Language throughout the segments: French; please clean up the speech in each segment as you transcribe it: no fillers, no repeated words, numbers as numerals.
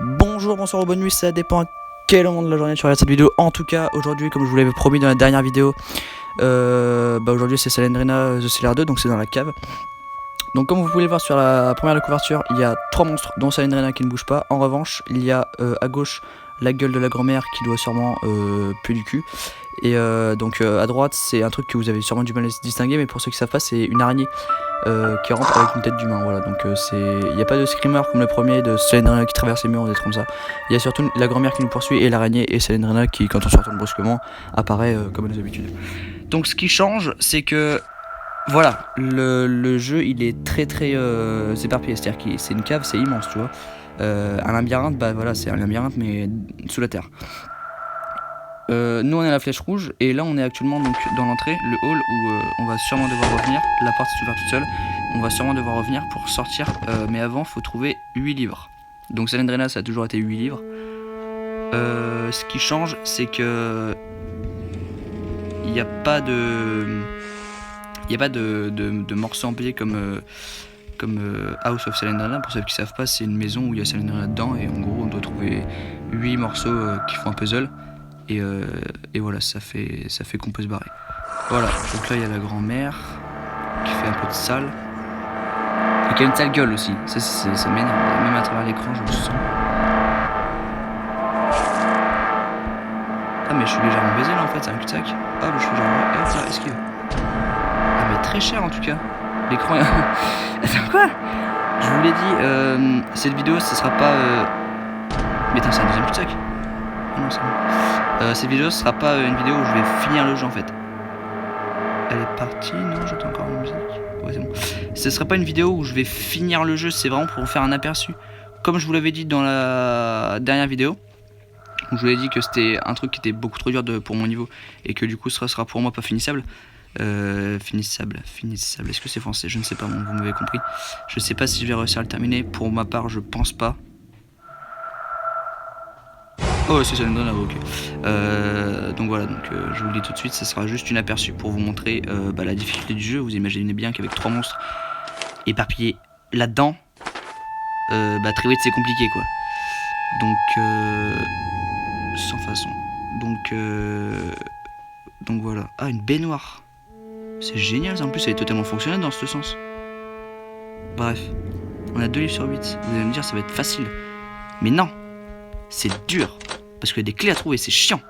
Bonjour, bonsoir ou bonne nuit, ça dépend à quel moment de la journée tu regardes cette vidéo. En tout cas, aujourd'hui, comme je vous l'avais promis dans la dernière vidéo, aujourd'hui c'est Salendrina The Cellar 2, donc c'est dans la cave. Donc comme vous pouvez le voir sur la première de couverture, il y a 3 monstres dont Salendrina qui ne bouge pas. En revanche, il y a à gauche la gueule de la grand-mère qui doit sûrement puer du cul. Et donc à droite c'est un truc que vous avez sûrement du mal à distinguer, mais pour ceux qui savent pas, c'est une araignée qui rentre avec une tête d'humain. Voilà, donc il n'y a pas de screamer comme le premier de Salendrina qui traverse les murs ou des trucs comme ça. Il y a surtout la grand-mère qui nous poursuit et l'araignée et Salendrina qui, quand on se retourne brusquement, apparaît comme à nos habitudes. Donc ce qui change, c'est que voilà, le jeu il est très éparpillé, c'est-à-dire que c'est une cave, c'est immense, tu vois. Un labyrinthe, bah voilà, c'est un labyrinthe mais sous la terre. Nous on est à la flèche rouge et là on est actuellement donc dans l'entrée, le hall où on va sûrement devoir revenir. La porte s'ouvre toute seule, on va sûrement devoir revenir pour sortir, mais avant faut trouver 8 livres. Donc Salendrina ça a toujours été 8 livres. Ce qui change c'est que il n'y a pas de morceaux empilés comme House of Salendrina. Pour ceux qui ne savent pas, c'est une maison où il y a Salendrina dedans et en gros on doit trouver 8 morceaux qui font un puzzle. Et voilà, ça fait qu'on peut se barrer. Voilà, donc là il y a la grand-mère qui fait un peu de sale. Et qui a une sale gueule aussi, ça m'énerve, même à travers l'écran je le sens. Ah mais je suis légèrement baisé là en fait, c'est un cul-de-sac. Ah bah je suis légèrement... Et hop là, esquive. Ah mais très cher en tout cas. L'écran est... Attends quoi? Je vous l'ai dit, cette vidéo ce sera pas... Mais attends, c'est un deuxième cul-de-sac. Ah non c'est bon. Cette vidéo ce sera pas une vidéo où je vais finir le jeu en fait. Elle est partie, non j'entends encore la musique. Ouais c'est bon. Ce sera pas une vidéo où je vais finir le jeu, c'est vraiment pour vous faire un aperçu. Comme je vous l'avais dit dans la dernière vidéo, où je vous avais dit que c'était un truc qui était beaucoup trop dur pour mon niveau et que du coup ce sera pour moi pas finissable. Finissable, est-ce que c'est français? Je ne sais pas, bon, vous m'avez compris. Je sais pas si je vais réussir à le terminer, pour ma part je pense pas. Oh c'est Salendrina, ok. Donc voilà, je vous le dis tout de suite, ça sera juste une aperçu pour vous montrer la difficulté du jeu. Vous imaginez bien qu'avec 3 monstres éparpillés là-dedans, très vite c'est compliqué quoi. Donc sans façon. Donc voilà. Ah, une baignoire. C'est génial ça, en plus elle est totalement fonctionnelle dans ce sens. Bref, on a 2 livres sur 8. Vous allez me dire ça va être facile. Mais non, c'est dur. Parce qu'il y a des clés à trouver, c'est chiant.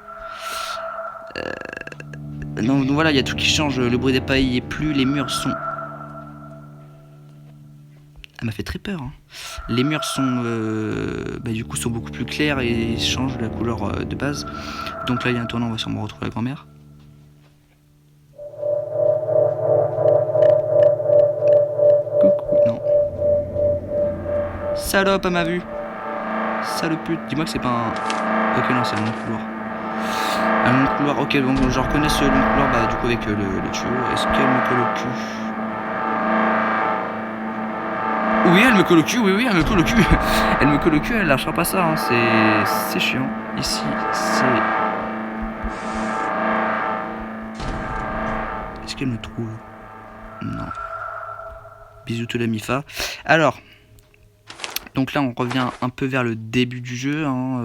Donc voilà, il y a tout qui change. Le bruit des pas y est plus, les murs sont... Elle m'a fait très peur. Hein. Les murs sont, du coup, sont beaucoup plus clairs et changent la couleur de base. Donc là, il y a un tournant, on va sûrement retrouver la grand-mère. Coucou, non. Salope, elle m'a vu. Salope pute. Dis-moi que c'est pas un... Ok, non, c'est un long couloir. Un long couloir, ok, donc je reconnais ce long couloir, du coup, avec le tuyau. Est-ce qu'elle me colle au cul? Oui, elle me colle au cul, oui, elle me colle au cul. Elle me colle au cul, elle lâchera pas ça, hein. C'est chiant. Ici, c'est... Est-ce qu'elle me trouve? Non. Bisous de la Mifa. Alors, donc là, on revient un peu vers le début du jeu, hein.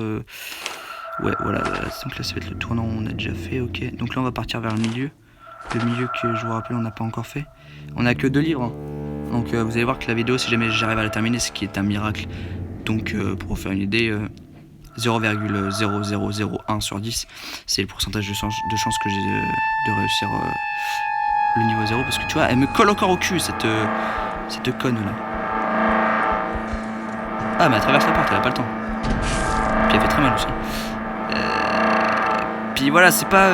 Ouais, voilà, donc là, ça va être le tournant, on a déjà fait, ok. Donc là, on va partir vers le milieu. Le milieu que, je vous rappelle, on n'a pas encore fait. On a que 2 livres, hein. Donc vous allez voir que la vidéo, si jamais j'arrive à la terminer, ce qui est un miracle. Donc pour vous faire une idée, 0,0001 sur 10, c'est le pourcentage de chance que j'ai de réussir le niveau 0. Parce que tu vois, elle me colle encore au cul, cette conne là. Ah mais elle traverse la porte, elle a pas le temps. Puis elle fait très mal aussi. Puis voilà, c'est pas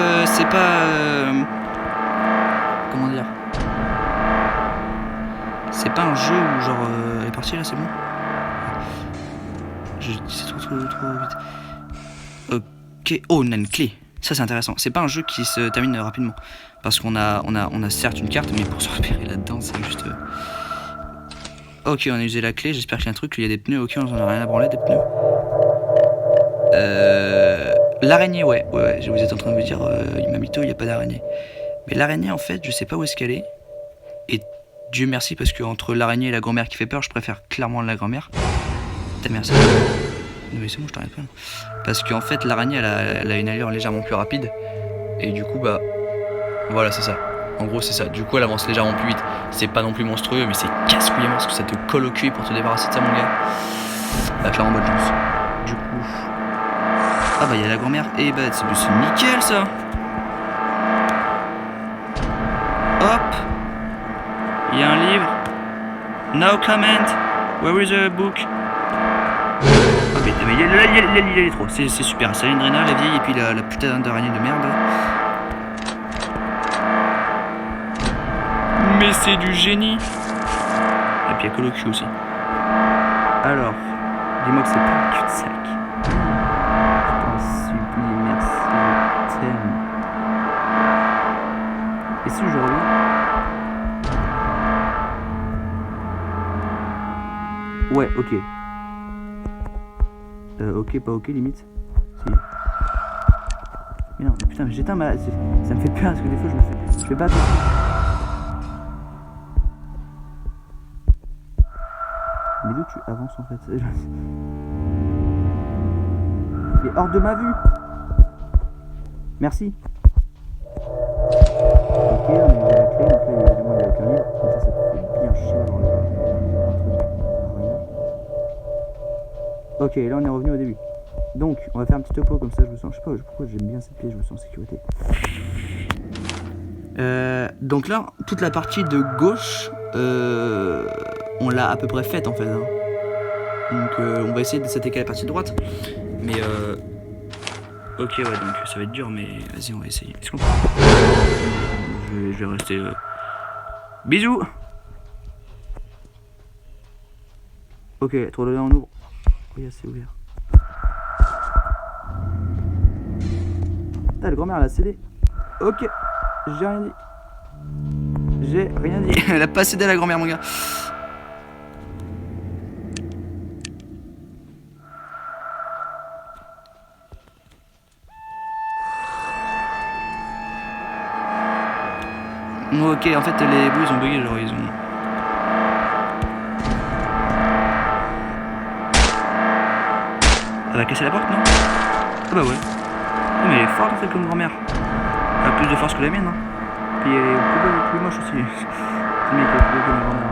comment dire? C'est pas un jeu où genre elle est partie là, c'est bon. C'est trop vite. Ok, oh on a une clé. Ça c'est intéressant. C'est pas un jeu qui se termine rapidement. Parce qu'on a certes une carte, mais pour se repérer là-dedans, c'est juste... Ok, on a usé la clé, j'espère qu'il y a un truc, il y a des pneus, ok, on en a rien à branler, des pneus. L'araignée, ouais, vous êtes en train de me dire, il m'a mytho, il n'y a pas d'araignée. Mais l'araignée, en fait, je sais pas où est-ce qu'elle est. Et Dieu merci, parce que entre l'araignée et la grand-mère qui fait peur, je préfère clairement la grand-mère. Ta mère, ça. Mais c'est bon, je t'arrête pas. Parce qu'en fait, l'araignée, elle a une allure légèrement plus rapide. Et du coup, bah. Voilà, c'est ça. En gros, c'est ça. Du coup, elle avance légèrement plus vite. C'est pas non plus monstrueux, mais c'est casse-couillement parce que ça te colle au cul pour te débarrasser de ça, mon gars. Bah, clairement, bonne chance. Du coup. Ah, bah, il y a la grand-mère. Et bah, c'est nickel ça. Hop. Il y a un livre. No comment. Where is the book? Ok, mais il est trop. C'est super. Salendrina, la vieille, et puis la putain d'araignée de merde. Mais c'est du génie. Et puis il y a que le cul aussi. Alors, dis-moi que c'est pas un cul-de-sac. Je t'en supplie, merci, je t'aime. Et si je reviens? Ouais, ok. Ok, pas ok, limite. Si. Mais non, mais putain, mais j'éteins ma... Ça me fait peur parce que des fois je fais pas attention. Mais d'où tu avances en fait? Il est hors de ma vue. Merci. Ok, on a la clé, donc là il y a du monde avec un livre. Comme ça te fait bien chier dans le truc. Ok, là on est revenu au début. Donc on va faire un petit topo comme ça je me sens. Je sais pas pourquoi j'aime bien cette pièce, je me sens en sécurité. Donc là, toute la partie de gauche, on l'a à peu près faite en fait. Hein. Donc on va essayer de s'attaquer à la partie de droite. Mais ok, ouais, donc ça va être dur, mais vas-y, on va essayer. Est-ce qu'on peut... je vais rester. Bisous! Ok, trop de là, on ouvre. Oui, c'est ouvert. Putain, la grand-mère, elle a cédé. Ok, j'ai rien dit. J'ai rien dit. Elle a pas cédé à la grand-mère, mon gars. Ok, en fait, les bouts, ils ont bugué, genre, ils ont... Elle va casser la porte, non? Ah bah ouais. Oh, mais elle est forte, en fait, comme grand-mère. Elle a plus de force que la mienne, hein. Puis elle est plus moche aussi. C'est le mec qui est plus beau que ma grand-mère.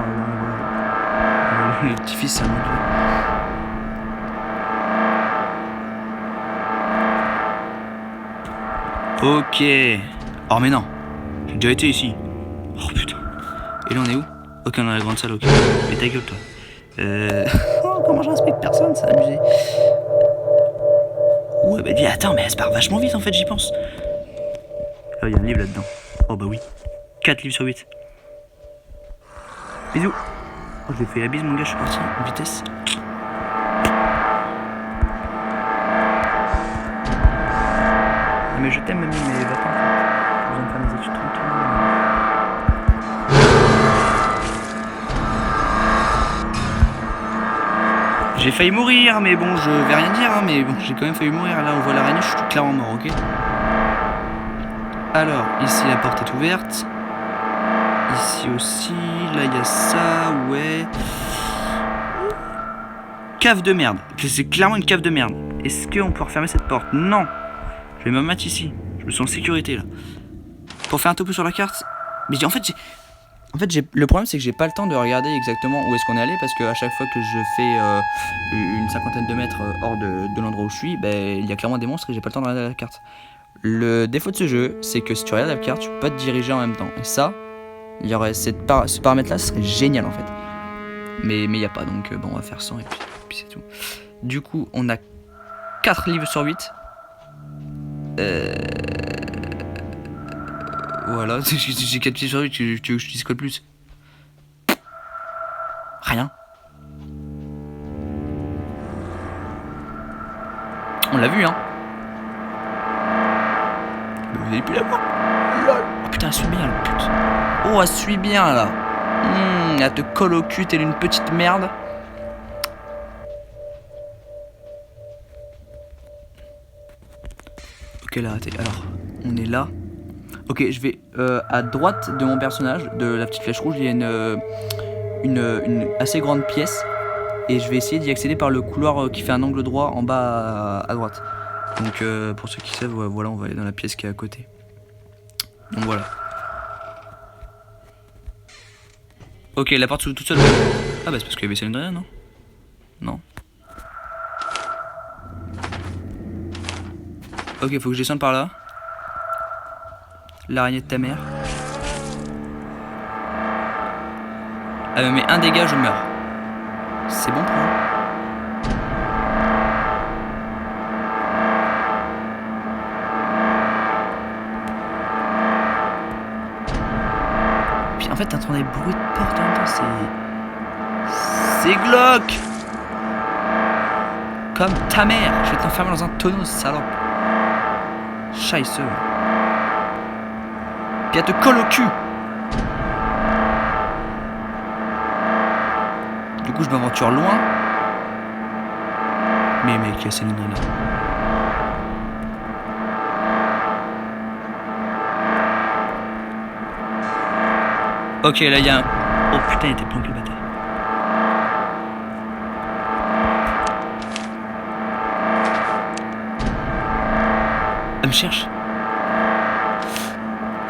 Le petit-fils, ça manque. Ok. Oh, mais non. J'ai déjà été ici. Oh putain. Et là, on est où? Ok, on est dans la grande salle, ok. Mais ta gueule, toi. Oh, comment je respecte personne, c'est abusé. Ouais, bah dis, attends, mais elle se part vachement vite en fait, j'y pense. Ah, il y a un livre là-dedans. Oh, bah oui. 4 livres sur 8. Bisous. Oh, je l'ai fait la bise, mon gars, je suis parti en vitesse. Mais je t'aime, mamie, mais va-t'en en fait. J'ai besoin de faire mes études tranquillement. J'ai failli mourir, mais bon, je vais rien dire, hein, mais bon, j'ai quand même failli mourir. Là, on voit l'araignée, je suis clairement mort, ok? Alors, ici, la porte est ouverte. Ici aussi, là, il y a ça, ouais. Cave de merde. C'est clairement une cave de merde. Est-ce qu'on peut refermer cette porte? Non. Je vais me mettre ici. Je me sens en sécurité, là. Pour faire un topo sur la carte. Mais en fait, le problème, c'est que j'ai pas le temps de regarder exactement où est-ce qu'on est allé, parce qu'à chaque fois que je fais une cinquantaine de mètres hors de l'endroit où je suis, ben, il y a clairement des monstres et j'ai pas le temps de regarder la carte. Le défaut de ce jeu, c'est que si tu regardes la carte, tu peux pas te diriger en même temps. Et ça, il y aurait ce paramètre-là, ce serait génial en fait. Mais il n'y a pas, donc bon, on va faire 100 et puis c'est tout. Du coup, on a 4 livres sur 8. Voilà, j'ai 4 livres sur 8, tu veux que je dise quoi de plus? Rien. On l'a vu, hein. Vous avez pu la voir. Lol. Oh putain, elle suit bien, la pute. Oh, elle suit bien, là. Elle te colle au cul, t'es une petite merde. Ok, là, alors, on est là. Ok, je vais à droite de mon personnage, de la petite flèche rouge, il y a une assez grande pièce. Et je vais essayer d'y accéder par le couloir qui fait un angle droit en bas à droite. Donc pour ceux qui savent, voilà, on va aller dans la pièce qui est à côté. Donc voilà. Ok, la porte s'ouvre toute seule. Ah bah c'est parce qu'il y avait Slendrina, non? Non. Ok, faut que je descende par là. L'araignée de ta mère. Elle me met un dégât, je meurs. C'est bon pour vous? Puis en fait t'entends des bruits de porte en même temps, c'est glauque. Comme ta mère. Je vais t'enfermer dans un tonneau, salope. Scheisse. Puis elle te colle au cul. Du coup je m'aventure loin. Mais mec, c'est une là. Ok, là il y a un... Oh putain, il était planqué le bâtard. Elle me cherche.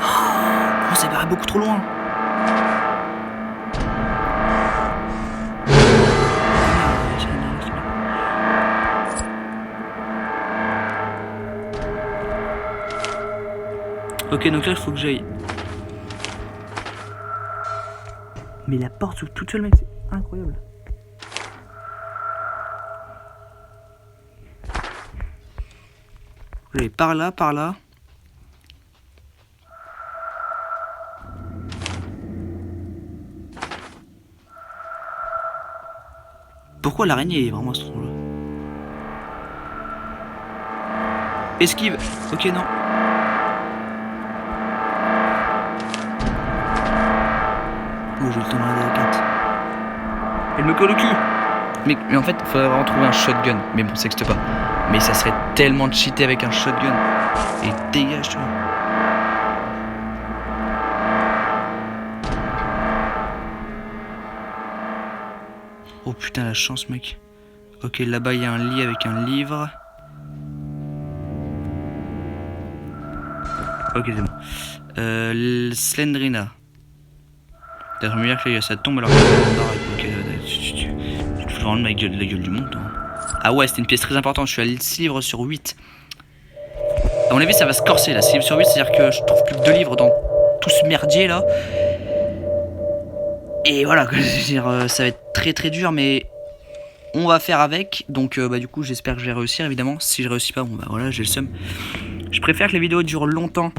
Oh, on s'est barré beaucoup trop loin. Ok, donc là il faut que j'aille. Mais la porte s'ouvre toute seule, mec, c'est incroyable. Je vais par là, par là. Pourquoi l'araignée est vraiment à ce trou là? Esquive. Ok, non. Oh, j'ai le temps de regarder la carte. Elle me colle au cul. Mais en fait, il faudrait vraiment trouver un shotgun. Mais bon, sexte pas. Mais ça serait tellement cheaté avec un shotgun. Et dégage, toi. Oh putain, la chance, mec. Ok, là-bas, il y a un lit avec un livre. Ok, c'est bon. Slendrina. T'as vraiment dire que ça tombe alors que ok, tu te fous vraiment de la gueule du monde. Hein. Ah ouais, c'était une pièce très importante. Je suis à 6 livres sur 8. À mon avis, ça va se corser là. 6 livres sur 8, c'est-à-dire que je trouve plus que 2 livres dans tout ce merdier là. Et voilà, je veux dire, ça va être très très dur, mais on va faire avec. Donc, bah, du coup, j'espère que je vais réussir évidemment. Si je réussis pas, bon bah voilà, j'ai le seum. Je préfère que les vidéos durent longtemps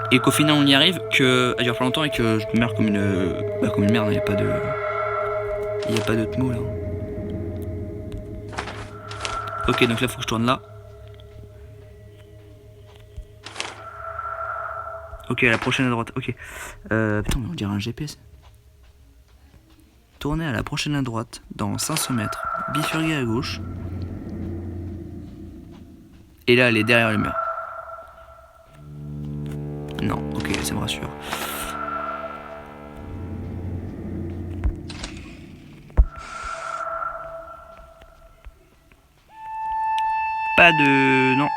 et qu'au final on y arrive, que à durer pas longtemps et que je meurs comme une merde. Il n'y a pas de. Il n'y a pas d'autre mot là. Ok, donc là faut que je tourne là. Ok, à la prochaine à droite. Ok. Putain, mais on dirait un GPS. Tournez à la prochaine à droite dans 500 mètres. Bifurguez à gauche. Et là, elle est derrière le mur. Non, ok, ça me rassure. Pas de... Non.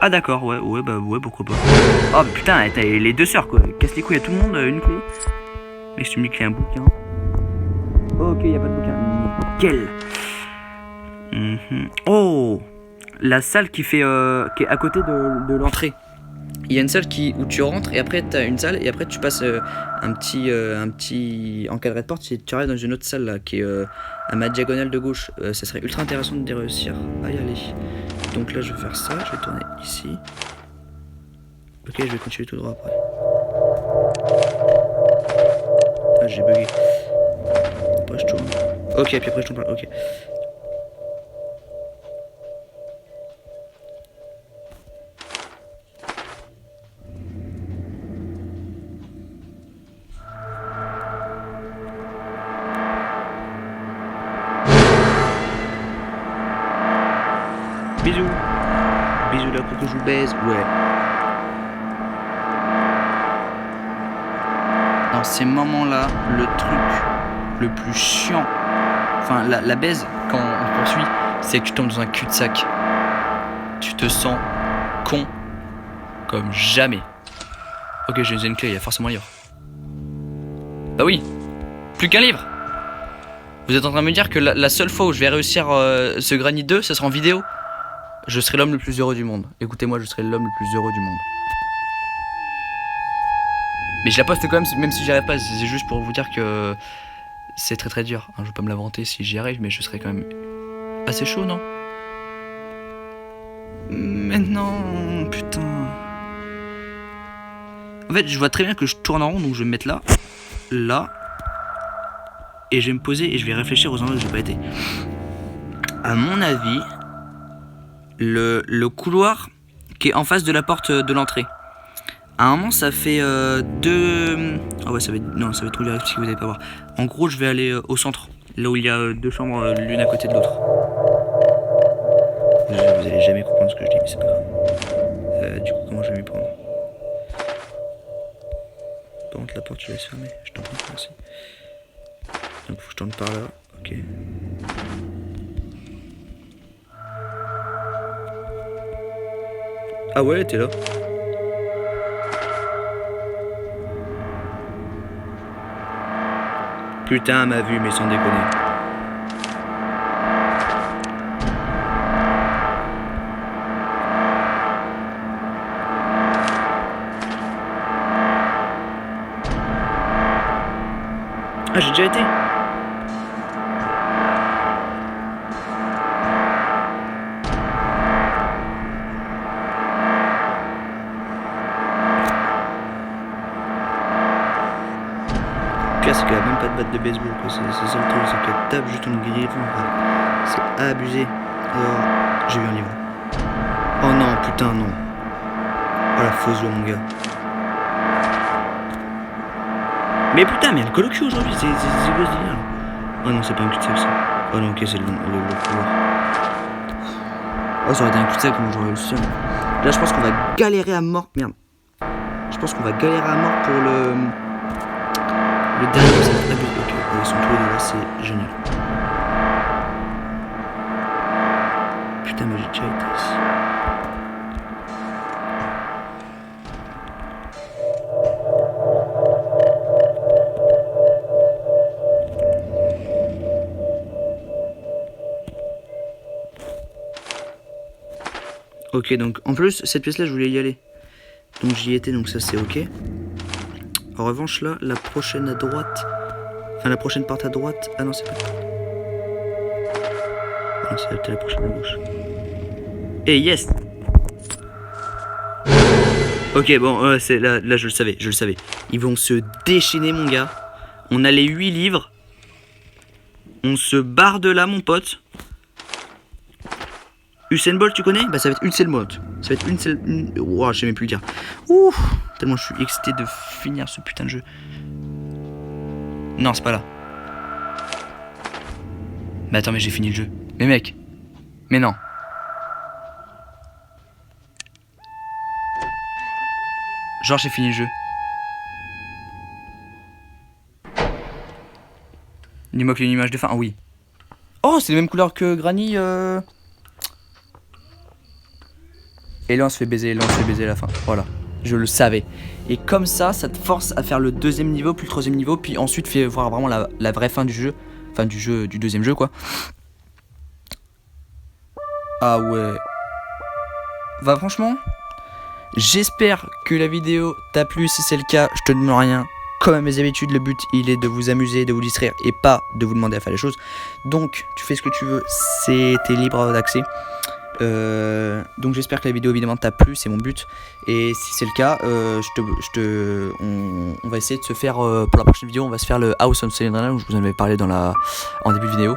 Ah d'accord, ouais, pourquoi pas. Oh putain, t'as les deux sœurs quoi. Casse les couilles à tout le monde, une clé. Mais je me dis qu'il y a un bouquin. Ok, y a pas de bouquin. Nickel. Oh, la salle qui fait qui est à côté de l'entrée. Il y a une salle où tu rentres et après t'as une salle et après tu passes un petit encadré de porte et tu arrives dans une autre salle là qui est à ma diagonale de gauche. Ça serait ultra intéressant de réussir à y aller. Donc là je vais faire ça, je vais tourner ici. Ok, je vais continuer tout droit après. Ah, j'ai bugué. Après je tourne. Ok, puis après je tourne. Ok. Bisous. Bisous là pour que je vous baise. Ouais. Non, dans ces moments-là, le truc le plus chiant, enfin la baise quand on te poursuit, c'est que tu tombes dans un cul-de-sac. Tu te sens con comme jamais. Ok, j'ai une clé, il y a forcément un livre. Bah oui, plus qu'un livre. Vous êtes en train de me dire que la seule fois où je vais réussir ce Granny 2, ce sera en vidéo. Je serai l'homme le plus heureux du monde. Écoutez-moi, je serai l'homme le plus heureux du monde. Mais je la poste quand même si j'y arrive pas. C'est juste pour vous dire que c'est très très dur. Je vais pas me la vanter si j'y arrive, mais je serai quand même assez chaud, non? Mais non, putain. En fait, je vois très bien que je tourne en rond, donc je vais me mettre là, là, et je vais me poser et je vais réfléchir aux endroits où j'ai pas été. À mon avis, le couloir qui est en face de la porte de l'entrée. À un moment, ça fait deux. Ah ouais, ça va être trop direct si vous n'allez pas voir. En gros, je vais aller au centre, là où il y a deux chambres l'une à côté de l'autre. Vous allez jamais comprendre ce que je dis, mais c'est pas grave. Du coup, comment je vais m'y prendre? Par contre, la porte, je vais laisser fermer. Je t'en prie, merci. Donc, faut que je tourne par là. Ok. Ah ouais, t'es là. Putain, m'a vu, mais sans déconner. Ah, j'ai déjà été. C'est qu'elle a même pas de batte de baseball, quoi. C'est ça le truc, c'est qu'elle tape juste en griffon. C'est abusé. Alors, j'ai eu un livre. Oh non, putain, non. Oh la fausse joie, mon gars. Mais putain, mais elle colle au cul aujourd'hui, c'est quoi ce délire? Oh non, c'est pas un cul-de-sac ça. Oh non, ok, c'est le couloir. Oh, ça aurait été un cul-de-sac, donc j'aurais eu le seum. Là, je pense qu'on va galérer à mort. Merde. Je pense qu'on va galérer à mort pour le dernier, c'est abusé. Ok, ils sont tous les deux là, c'est génial. Putain, mais j'ai déjà été ici. Ok, donc en plus, cette pièce là, je voulais y aller. Donc j'y étais, donc ça c'est ok. En revanche, là, la prochaine à droite. Enfin, la prochaine porte à droite. Ah non, c'est pas. Ah non, c'est la prochaine à gauche. Et yes! Ok, bon, c'est là, je le savais. Ils vont se déchaîner, mon gars. On a les 8 livres. On se barre de là, mon pote. Usain Bolt, tu connais? Bah, ça va être Usain Bolt. Ça va être une. Ouah, je sais même plus le dire. Ouh! Tellement je suis excité de finir ce putain de jeu. Non, c'est pas là. Mais attends, mais j'ai fini le jeu. Mais mec. Mais non. Genre, j'ai fini le jeu. Dis-moi qu'il y a une image de fin. Ah oui. Oh, c'est la même couleur que Granny. Et là, on se fait baiser à la fin. Voilà. Je le savais. Et comme ça te force à faire le deuxième niveau, puis le troisième niveau, puis ensuite fait voir vraiment la vraie fin du jeu. Enfin, du deuxième jeu, quoi. Ah ouais. Bah, franchement, j'espère que la vidéo t'a plu. Si c'est le cas, je te demande rien. Comme à mes habitudes, le but, il est de vous amuser, de vous distraire, et pas de vous demander à faire les choses. Donc, tu fais ce que tu veux. T'es libre d'accès. Donc j'espère que la vidéo évidemment t'a plu, c'est mon but. Et si c'est le cas, on va essayer de se faire pour la prochaine vidéo, on va se faire le House of Cylindrina où je vous en avais parlé en début de vidéo.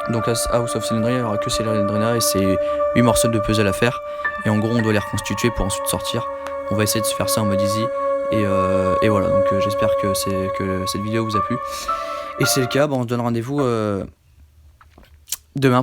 Donc House of Cylindrina, il n'y aura que Cylindrina et c'est 8 morceaux de puzzle à faire. Et en gros on doit les reconstituer pour ensuite sortir. On va essayer de se faire ça en mode easy. Et voilà, donc j'espère que cette vidéo vous a plu. Et si c'est le cas, on se donne rendez-vous demain.